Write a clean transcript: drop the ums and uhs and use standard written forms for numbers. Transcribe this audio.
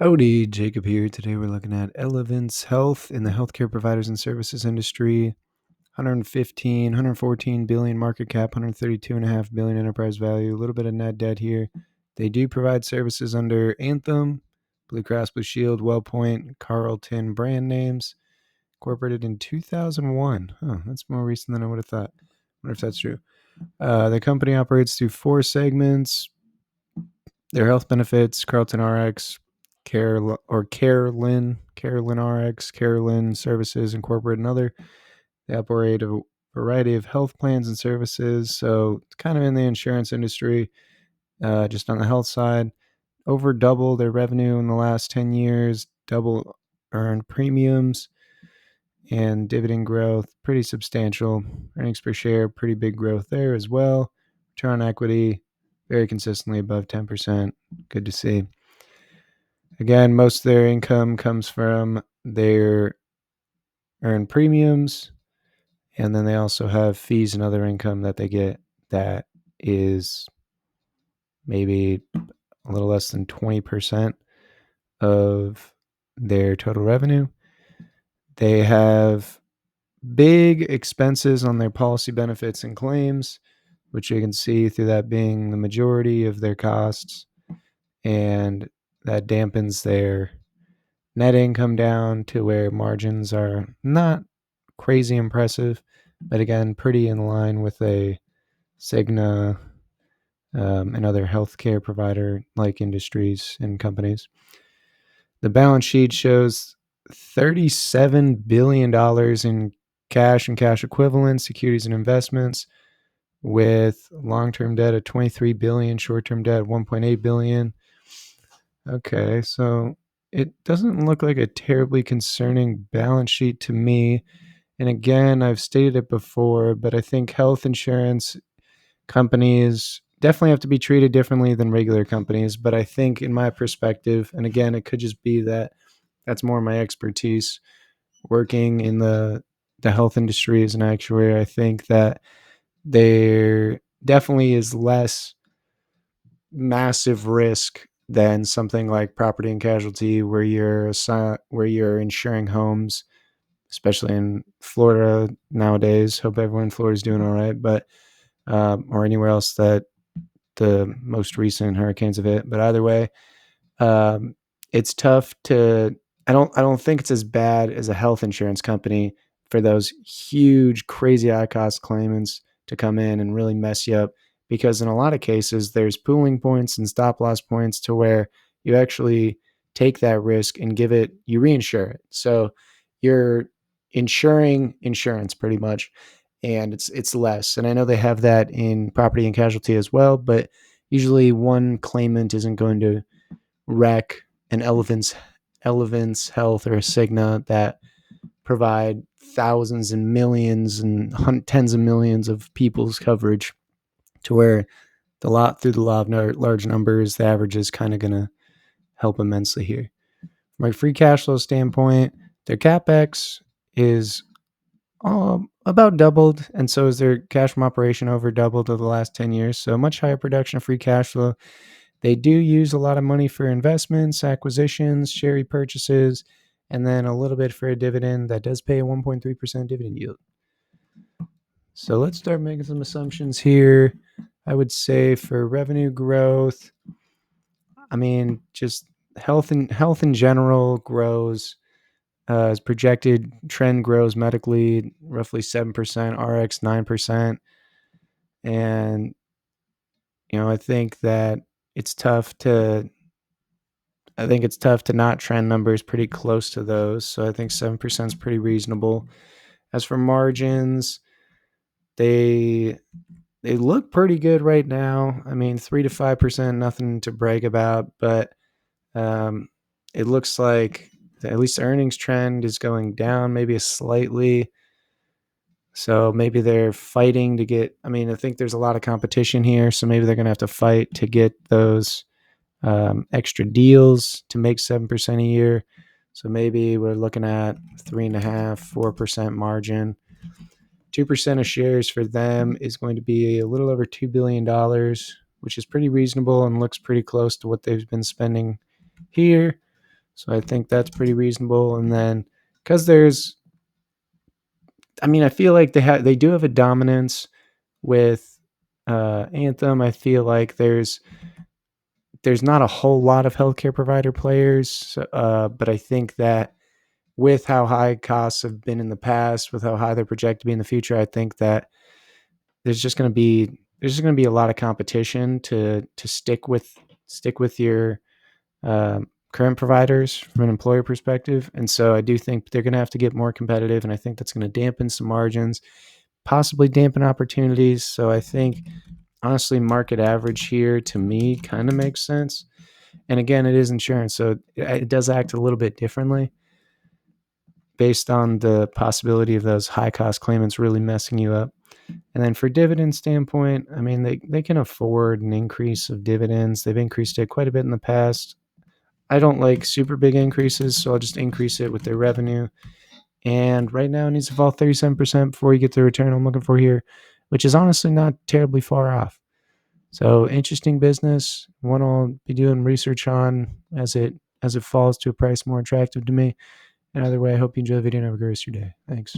Howdy, Jacob here. Today we're looking at Elevance Health in the healthcare providers and services industry. 114 billion market cap, 132.5 billion enterprise value, a little bit of net debt here. They do provide services under Anthem, Blue Cross Blue Shield, WellPoint, Carlton brand names. Incorporated in 2001. That's more recent than I would have thought. Wonder if that's true. The company operates through 4 segments. Their health benefits, Carlton RX, Carolyn RX, Carolyn Services Incorporated, and other. They operate a variety of health plans and services, so it's kind of in the insurance industry, just on the health side. Over double their revenue in the last 10 years, double earned premiums, and dividend growth, pretty substantial. Earnings per share, pretty big growth there as well. Return on equity, very consistently above 10%. Good to see. Again, most of their income comes from their earned premiums, and then they also have fees and other income that they get that is maybe a little less than 20% of their total revenue. They have big expenses on their policy benefits and claims, which you can see through that being the majority of their costs, and that dampens their net income down to where margins are not crazy impressive, but again, pretty in line with a Cigna and other healthcare provider like industries and companies. The balance sheet shows $37 billion in cash and cash equivalents, securities and investments, with long-term debt of $23 billion, short-term debt of $1.8 billion. Okay, so it doesn't look like a terribly concerning balance sheet to me. And again, I've stated it before, but I think health insurance companies definitely have to be treated differently than regular companies. But I think, in my perspective, and again, it could just be that that's more my expertise working in the health industry as an actuary. I think that there definitely is less massive risk than something like property and casualty, where you're insuring homes, especially in Florida nowadays. Hope everyone in Florida is doing all right, but or anywhere else that the most recent hurricanes have hit. But either way, um, it's tough to. I don't think it's as bad as a health insurance company for those huge, crazy high cost claimants to come in and really mess you up. Because in a lot of cases, there's pooling points and stop loss points to where you actually take that risk and you reinsure it. So you're insuring insurance pretty much, and it's less. And I know they have that in property and casualty as well, but usually one claimant isn't going to wreck an Elevance Health or a Cigna that provide thousands and millions and tens of millions of people's coverage, to where through the law of large numbers, the average is kind of going to help immensely here. From a free cash flow standpoint, their capex is about doubled, and so is their cash from operation, over doubled over the last 10 years. So much higher production of free cash flow. They do use a lot of money for investments, acquisitions, share repurchases, and then a little bit for a dividend that does pay a 1.3% dividend yield. So let's start making some assumptions here. I would say for revenue growth, just health in general grows. As projected, trend grows medically roughly 7%, RX 9%. And, I think that it's tough to not trend numbers pretty close to those. So I think 7% is pretty reasonable. As for margins, they look pretty good right now. 3 to 5%, nothing to brag about, but it looks like at least the earnings trend is going down, maybe slightly. So maybe they're fighting to get. I think there's a lot of competition here, so maybe they're going to have to fight to get those extra deals to make 7% a year. So maybe we're looking at 3.5-4% margin. 2% of shares for them is going to be a little over $2 billion, which is pretty reasonable and looks pretty close to what they've been spending here. So I think that's pretty reasonable. And then because I feel like they do have a dominance with Anthem. I feel like there's not a whole lot of healthcare provider players, but I think that with how high costs have been in the past, with how high they're projected to be in the future, I think that there's just going to be a lot of competition to stick with your current providers from an employer perspective. And so I do think they're going to have to get more competitive, and I think that's going to dampen some margins, possibly dampen opportunities. So I think honestly, market average here to me kind of makes sense. And again, it is insurance, so it does act a little bit differently based on the possibility of those high cost claimants really messing you up. And then for dividend standpoint, they can afford an increase of dividends. They've increased it quite a bit in the past. I don't like super big increases, so I'll just increase it with their revenue. And right now it needs to fall 37% before you get the return I'm looking for here, which is honestly not terribly far off. So interesting business, one I'll be doing research on as it falls to a price more attractive to me. And either way, I hope you enjoy the video and have a great rest of your day. Thanks.